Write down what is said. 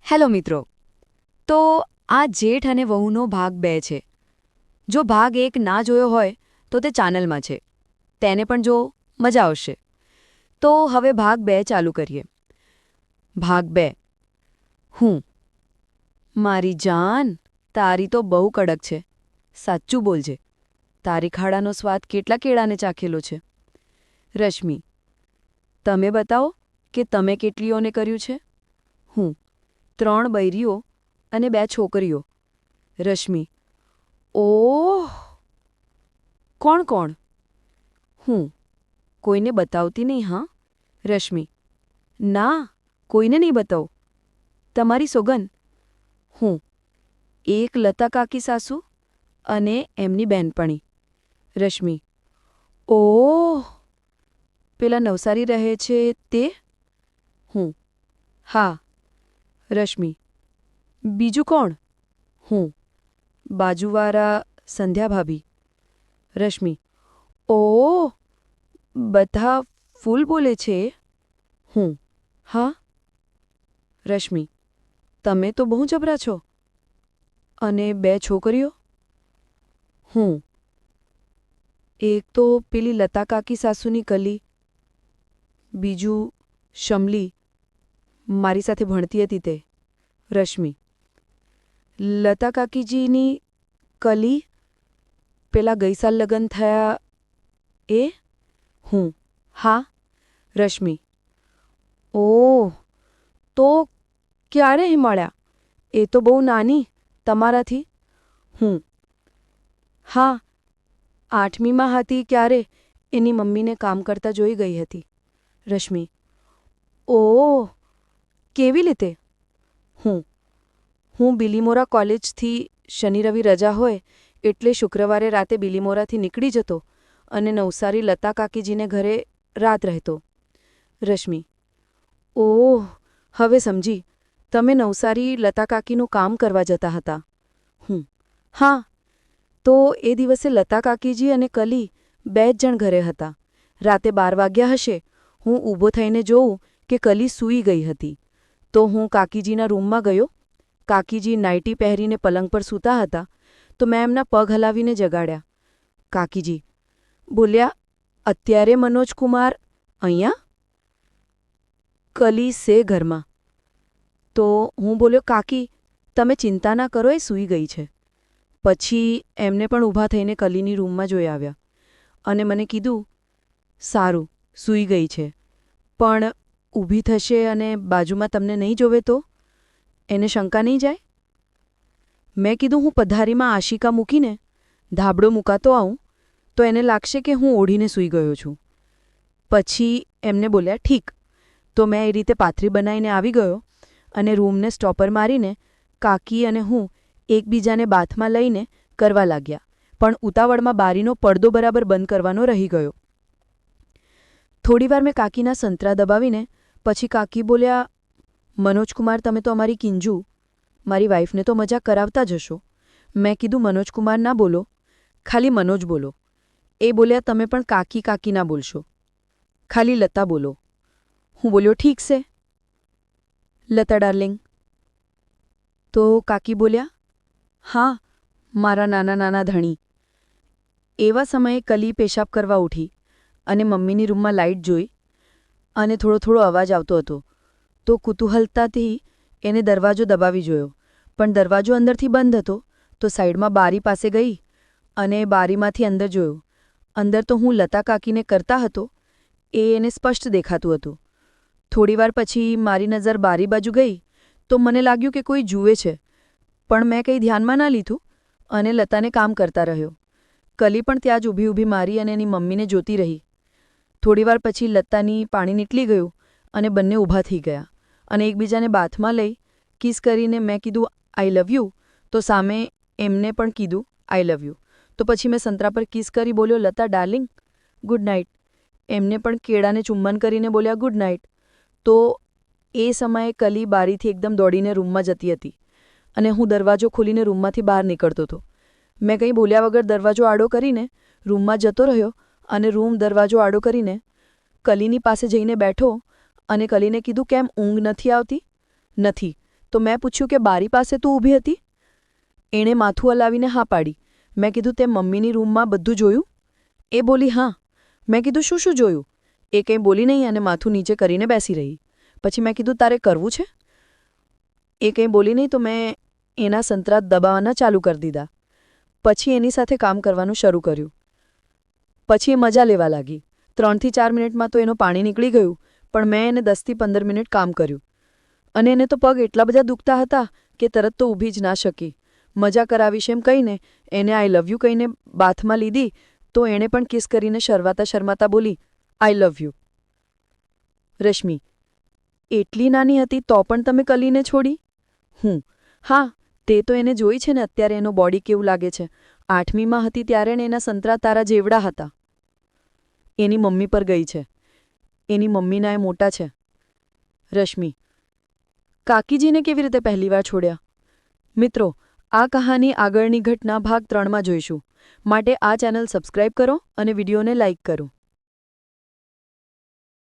Hello મિત્રો. તો આ જેઠ અને વહુનો ભાગ 2 છે. જો ભાગ 1 ના જોયો હોય તો તે ચેનલમાં છે. તેને પણ જો મજા આવશે. તો હવે ભાગ 2 ચાલુ કરીએ. ભાગ 2. હું. મારી જાન, તારી તો બહુ કડક છે. સાચું બોલજે. તારી ખાડાનો સ્વાદ કેટલા કેળાને ચાખેલો છે. રશ્મિ. તમે બતાવો કે તમે કેટલીઓને કર્યું છે. હું. 3 બૈરીઓ અને 2 છોકરીઓ. રશ્મિ. ઓહ! કોણ કોણ? હું. કોઈને બતાવતી નહીં હા. રશ્મિ. ના, કોઈને નહીં બતાવું. તમારી સોગન. હું. એક લતા કાકી સાસુ અને એમની બહેનપણી. રશ્મિ. ઓહ! પેલા નવસારી રહે છે તે? હું. હા. રશ્મિ. બીજું કોણ? હું. બાજુવાળા સંધ્યા ભાભી. રશ્મિ. ઓહ! બધા ફૂલ બોલે છે. હું. હા. રશ્મિ. તમે તો બહુ જબરા છો. અને 2 છોકરીઓ? હું. એક તો પેલી લતા કાકી સાસુની કલી, બીજું શમલી, મારી સાથે ભણતી હતી તે. રશ્મિ. લતા કાકીજીની કલી, પેલા ગઈ સાલ લગ્ન થયા એ? હું. હા. રશ્મિ. ઓહ! તો ક્યારે મળ્યા? એ તો બહુ નાની તમારાથી. હું. હા. 8મીમાં હતી ત્યારે એની મમ્મીને કામ કરતા જોઈ ગઈ હતી. રશ્મિ. ઓહ! કેવી રીતે? હું બિલીમોરા કોલેજથી શનિ રવિ રજા હોય એટલે શુક્રવારે રાતે બિલીમોરાથી નીકળી જતો અને નવસારી લતા કાકીજીને ઘરે રાત રહેતો. રશ્મિ. ઓહ! હવે સમજી. તમે નવસારી લતા કાકીનું કામ કરવા જતા હતા. હું. હા. તો એ દિવસે લતા કાકીજી અને કલી 2 જ જણ ઘરે હતા. રાતે 12 વાગ્યા હશે. હું ઊભો થઈને જોઉં કે કલી સૂઈ ગઈ હતી. તો હું કાકીજીના રૂમમાં ગયો. કાકીજી નાઇટી પહેરીને પલંગ પર સૂતા હતા. તો મેં એમના પગ હલાવીને જગાડ્યા. કાકીજી બોલ્યા, અત્યારે મનોજકુમાર અહીંયા? કલી સે ઘરમાં. તો હું બોલ્યો, કાકી તમે ચિંતા ના કરો, એ સૂઈ ગઈ છે. પછી એમને પણ ઊભા થઈને કલીની રૂમમાં જોઈ આવ્યા અને મને કીધું, સારું સૂઈ ગઈ છે, પણ ઊભી થશે અને બાજુમાં તમને નહીં જોવે તો? એને શંકા નહીં જાય? મેં કીધું, હું પધારીમાં આશિકા મૂકીને ધાબળો મૂકાતો આવું તો એને લાગશે કે હું ઓઢીને સૂઈ ગયો છું. પછી એમને બોલ્યા, ઠીક. તો મેં એ રીતે પાથરી બનાવીને આવી ગયો અને રૂમને સ્ટોપર મારીને કાકી અને હું એકબીજાને બાથમાં લઈને કરવા લાગ્યા, પણ ઉતાવળમાં બારીનો પડદો બરાબર બંધ કરવાનો રહી ગયો. થોડીવાર મેં કાકીના સંતરા દબાવીને પછી કાકી બોલ્યા, મનોજકુમાર તમે તો અમારી કિંજુ, મારી વાઈફને તો મજાક કરાવતા જ હશો. મેં કીધું, મનોજકુમાર ના બોલો, ખાલી મનોજ બોલો. એ બોલ્યા, તમે પણ કાકી કાકી ના બોલશો, ખાલી લતા બોલો. હું બોલ્યો, ઠીક છે લતા ડાર્લિંગ. તો કાકી બોલ્યા, હા મારા નાના નાના ધણી. એવા સમયે કલી પેશાબ કરવા ઉઠી અને મમ્મીની રૂમમાં લાઇટ જોઈ અને થોડો થોડો અવાજ આવતો હતો. તો કુતૂહલતાથી એને દરવાજો દબાવી જોયો, પણ દરવાજો અંદરથી બંધ હતો. તો સાઈડમાં બારી પાસે ગઈ અને બારીમાંથી અંદર જોયું. અંદર તો હું લતા કાકીને કરતા હતો એ એને સ્પષ્ટ દેખાતું હતું. થોડીવાર પછી મારી નજર બારી બાજુ ગઈ તો મને લાગ્યું કે કોઈ જુએ છે, પણ મેં કંઈ ધ્યાનમાં ના લીધું અને લતાને કામ કરતા રહ્યો. કલી પણ ત્યાં જ ઊભી ઊભી મારી અને એની મમ્મીને જોતી રહી. થોડીવાર પછી લતાની પાણી નીકળી ગયું અને બંને ઊભા થઈ ગયા અને એકબીજાને બાથમાં લઈ કિસ કરીને મેં કીધું, આઈ લવ યુ. તો સામે એમને પણ કીધું, આઈ લવ યુ. તો પછી મેં સંતરા પર કિસ કરી બોલ્યો, લતા ડાર્લિંગ ગુડ નાઇટ. એમને પણ કેળાને ચુંબન કરીને બોલ્યા, ગુડ નાઇટ. તો એ સમયે કલી બારીથી એકદમ દોડીને રૂમમાં જતી હતી અને હું દરવાજો ખોલીને રૂમમાંથી બહાર નીકળતો હતો. મેં કંઈ બોલ્યા વગર દરવાજો આડો કરીને રૂમમાં જતો રહ્યો અને રૂમ દરવાજો આડો કરીને કલીની પાસે જઈને બેઠો અને કલીને કીધું, કેમ ઊંઘ નથી આવતી? નથી, તો મેં પૂછ્યું કે બારી પાસે તું ઊભી હતી? એણે માથું હલાવીને હા પાડી. મેં કીધું તે મમ્મીની રૂમમાં બધું જોયું? એ બોલી હા. મેં કીધું શું શું જોયું? એ કંઈ બોલી નહીં અને માથું નીચે કરીને બેસી રહી. પછી મેં કીધું તારે કરવું છે? એ કંઈ બોલી નહીં તો મેં એના સંતરા દબાવવાના ચાલુ કરી દીધા. પછી એની સાથે કામ કરવાનું શરૂ કર્યું. પછી એ મજા લેવા લાગી. 3થી 4 મિનિટમાં તો એનું પાણી નીકળી ગયું, પણ મેં એને 10થી 15 મિનિટ કામ કર્યું. અને એને તો પગ એટલા બધા દુખતા હતા કે તરત તો ઊભી જ ના શકી. મજા કરાવીશ એમ કહીને એને આઈ લવ યુ કહીને બાથમાં લીધી તો એણે પણ કિસ કરીને શરમાતા શરમાતા બોલી, આઈ લવ યુ. રશ્મિ: એટલી નાની હતી તો પણ તમે કલીને છોડી? હા, તે તો એને જોઈ છે ને અત્યારે એનો બોડી કેવું લાગે છે. 8મીમાં હતી ત્યારે ને એના સંતરા તારા જેવડા હતા. એની મમ્મી પર ગઈ છે. એની મમ્મીના એ મોટા છે. રશ્મિ: કાકીજીને કેવી રીતે પહેલીવાર છોડ્યા? મિત્રો, આ કહાની આગળની ઘટના ભાગ 3માં જોઈશું. માટે આ ચેનલ સબસ્ક્રાઇબ કરો અને વિડીયોને લાઇક કરો.